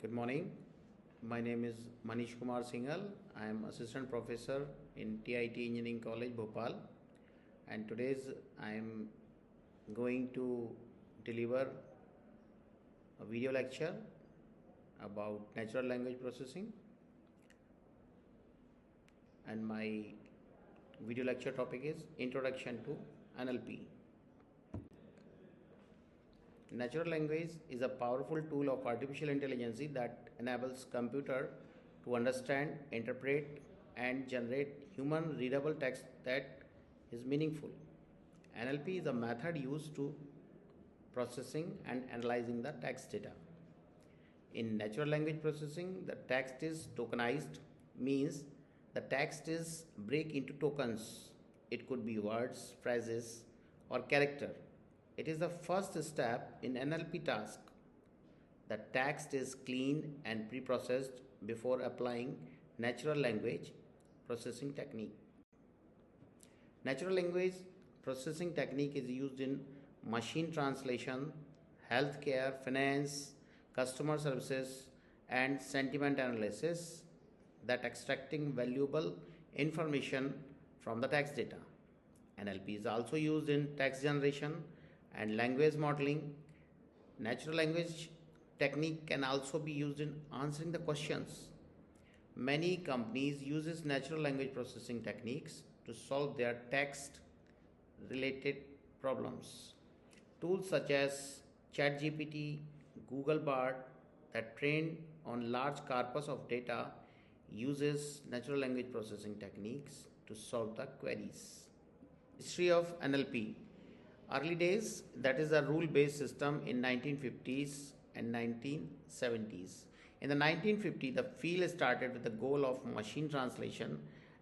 Good morning. My name is Manish Kumar Singhal. I am Assistant Professor in TIT Engineering College, Bhopal. And today's I am going to deliver a video lecture about natural language processing. And my video lecture topic is Introduction to NLP. Natural language is a powerful tool of artificial intelligence that enables computer to understand, interpret, and generate human readable text that is meaningful. NLP is a method used to processing and analyzing the text data. In natural language processing, the text is tokenized, means the text is break into tokens. It could be words, phrases, or character. It is the first step in NLP task. The text is cleaned and pre-processed before applying natural language processing technique. Natural language processing technique is used in machine translation, healthcare, finance, customer services, and sentiment analysis that extracting valuable information from the text data. NLP is also used in text generation and language modeling. Natural language technique can also be used in answering the questions. Many companies uses natural language processing techniques to solve their text related problems. Tools such as ChatGPT, Google Bard that train on large corpus of data uses natural language processing techniques to solve the queries. History of NLP. Early days, that is a rule-based system in 1950s and 1970s. In the 1950s, the field started with the goal of machine translation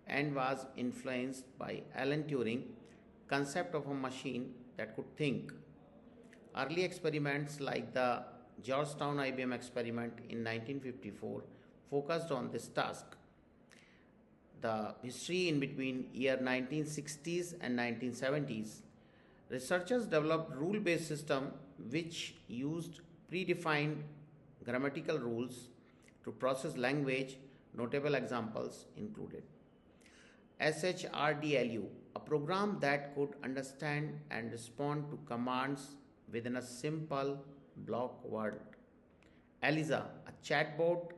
and was influenced by Alan Turing concept of a machine that could think. Early experiments like the Georgetown IBM experiment in 1954 focused on this task. The history in between year 1960s and 1970s, researchers developed rule-based system which used predefined grammatical rules to process language. Notable examples included SHRDLU, a program that could understand and respond to commands within a simple block word. ELIZA, a chatbot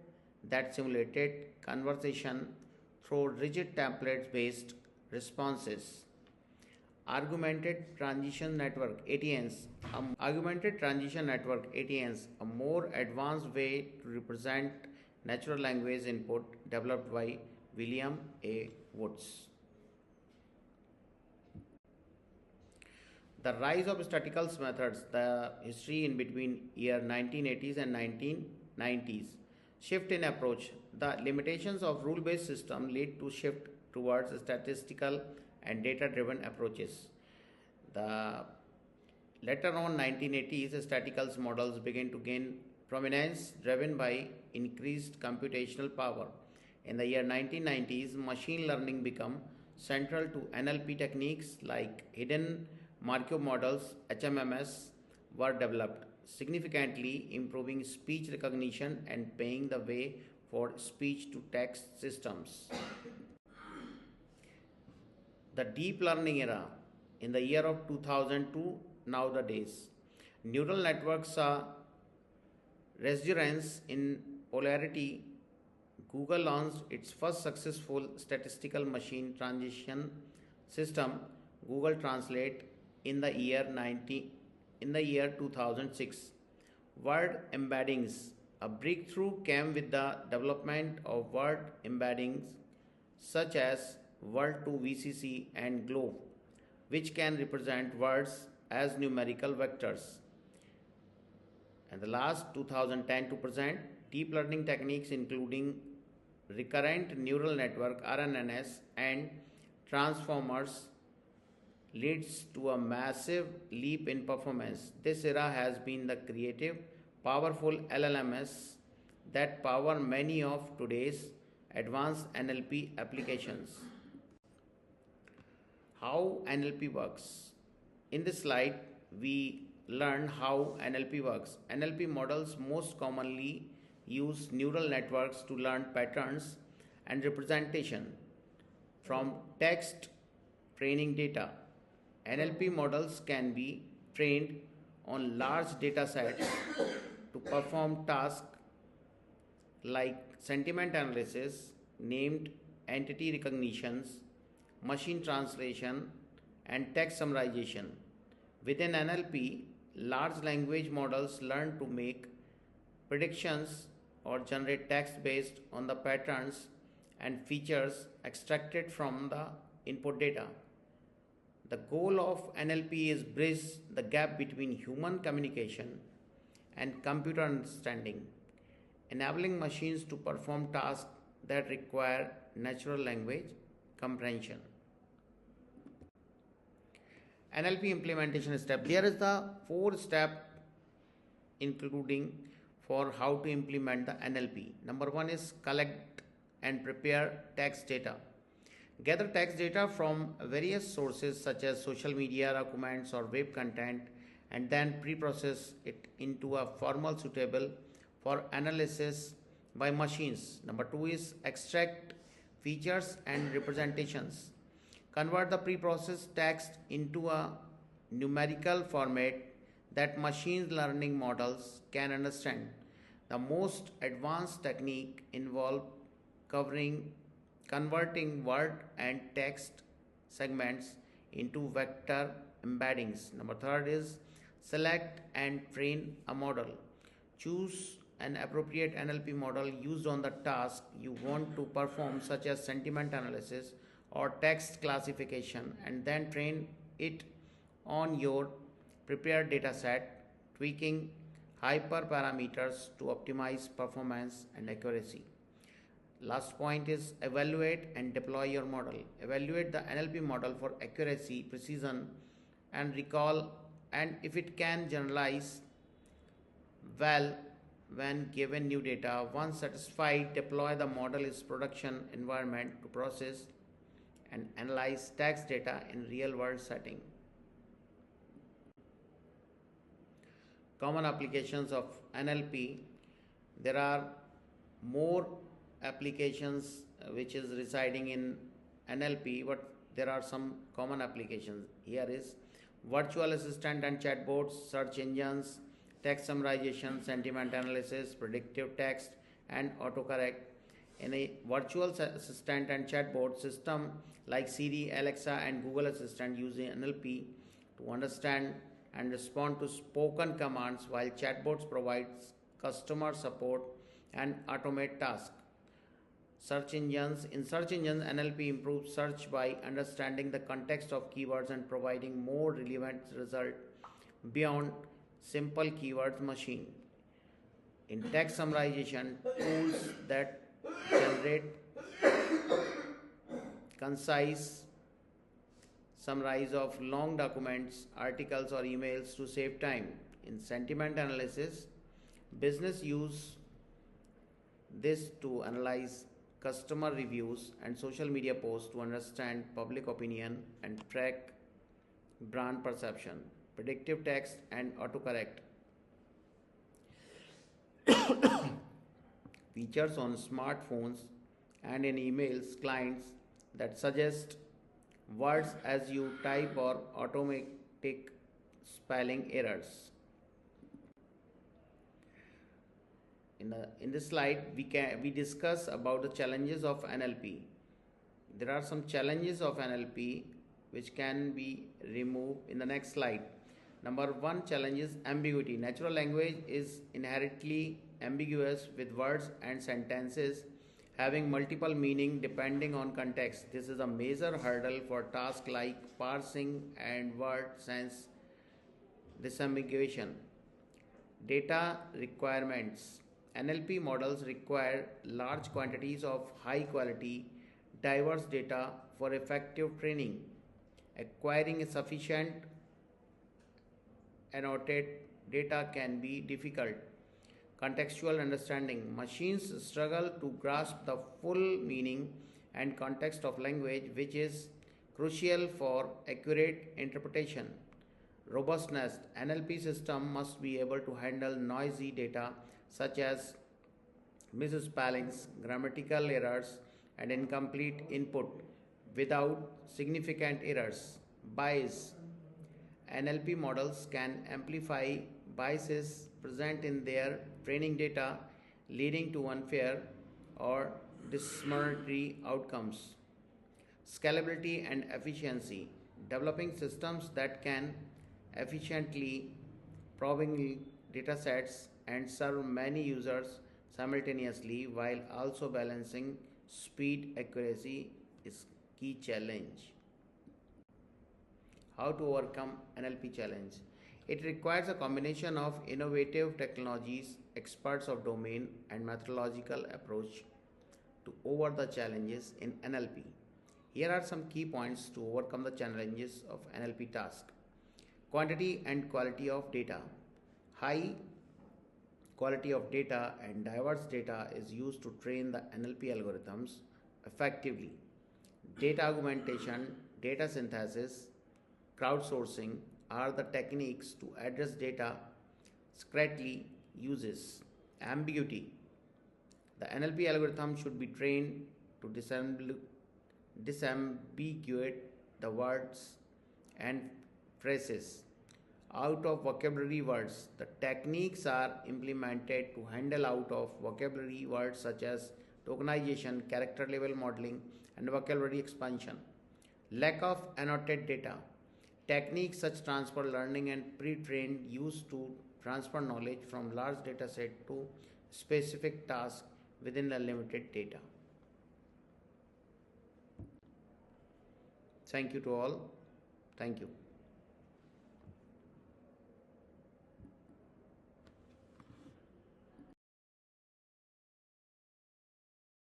that simulated conversation through rigid template-based responses. Augmented Transition Network ATNs, a more advanced way to represent natural language input developed by William A. Woods. The rise of statistical methods, the history in between year 1980s and 1990s. Shift in approach. The limitations of rule-based system lead to shift towards statistical and data-driven approaches. The later on 1980s, statistical models began to gain prominence driven by increased computational power. In the year 1990s, machine learning became central to NLP techniques like hidden Markov models, HMMS, were developed, significantly improving speech recognition and paving the way for speech-to-text systems. The deep learning era in the year of 2002 nowadays. Neural networks are resurgence in polarity. Google launched its first successful statistical machine translation system, Google Translate, in the year 2006. Word embeddings. A breakthrough came with the development of word embeddings such as Word2 VCC and Globe, which can represent words as numerical vectors. And the last 2010 to present, deep learning techniques including recurrent neural network RNNs and transformers leads to a massive leap in performance. This era has been the creative, powerful LLMs that power many of today's advanced NLP applications. How NLP works. In this slide, we learn how NLP works. NLP models most commonly use neural networks to learn patterns and representation from text training data. NLP models can be trained on large data sets to perform tasks like sentiment analysis, named entity recognitions, machine translation, and text summarization. Within NLP, large language models learn to make predictions or generate text based on the patterns and features extracted from the input data. The goal of NLP is bridge the gap between human communication and computer understanding, enabling machines to perform tasks that require natural language comprehension. NLP implementation step. There is the 4 step including for how to implement the NLP. Number 1 is collect and prepare text data. Gather text data from various sources such as social media, documents, or web content, and then pre-process it into a format suitable for analysis by machines. Number 2 is extract features and representations. Convert the pre-processed text into a numerical format that machine learning models can understand. The most advanced technique involves converting word and text segments into vector embeddings. Number 3 is select and train a model. Choose an appropriate NLP model used on the task you want to perform, such as sentiment analysis or text classification, and then train it on your prepared dataset, tweaking hyperparameters to optimize performance and accuracy. Last point is evaluate and deploy your model. Evaluate the NLP model for accuracy, precision, and recall, and if it can generalize well when given new data. Once satisfied, deploy the model in production environment to process and analyze text data in real world setting. Common applications of NLP. There are more applications which is residing in NLP, but there are some common applications. Here is virtual assistant and chatbots, search engines, text summarization, sentiment analysis, predictive text, and autocorrect. In a virtual assistant and chatbot system like Siri, Alexa, and Google Assistant using NLP to understand and respond to spoken commands, while chatbots provides customer support and automate tasks. Search engines. In search engines, NLP improves search by understanding the context of keywords and providing more relevant result beyond simple keywords machine. In text summarization, tools that generate concise summarize of long documents, articles, or emails to save time. In sentiment analysis, business use this to analyze customer reviews and social media posts to understand public opinion and track brand perception. Predictive text and autocorrect. Features on smartphones and in emails clients that suggest words as you type or automatic spelling errors. In this slide, we discuss about the challenges of NLP. There are some challenges of NLP which can be removed in the next slide. Number 1 challenge is ambiguity. Natural language is inherently ambiguous, with words and sentences having multiple meaning depending on context. This is a major hurdle for tasks like parsing and word sense disambiguation. Data requirements. NLP models require large quantities of high quality, diverse data for effective training. Acquiring sufficient annotated data can be difficult. Contextual understanding. Machines struggle to grasp the full meaning and context of language, which is crucial for accurate interpretation. Robustness. NLP system must be able to handle noisy data such as misspellings, grammatical errors, and incomplete input without significant errors. Bias. NLP models can amplify biases present in their training data, leading to unfair or discriminatory outcomes. Scalability and efficiency. Developing systems that can efficiently probing datasets and serve many users simultaneously while also balancing speed accuracy is key challenge. How to overcome NLP challenge? It requires a combination of innovative technologies, experts of domain, and methodological approach to over the challenges in NLP. Here are some key points to overcome the challenges of NLP task. Quantity and quality of data. High quality of data and diverse data is used to train the NLP algorithms effectively. Data augmentation, data synthesis, crowdsourcing are the techniques to address data scarcity uses. Ambiguity. The NLP algorithm should be trained to disambiguate the words and phrases out of vocabulary words. The techniques are implemented to handle out of vocabulary words such as tokenization, character level modeling, and vocabulary expansion. Lack of annotated data. Techniques such transfer learning and pre-trained used to transfer knowledge from large data set to specific task within the limited data. Thank you to all. Thank you.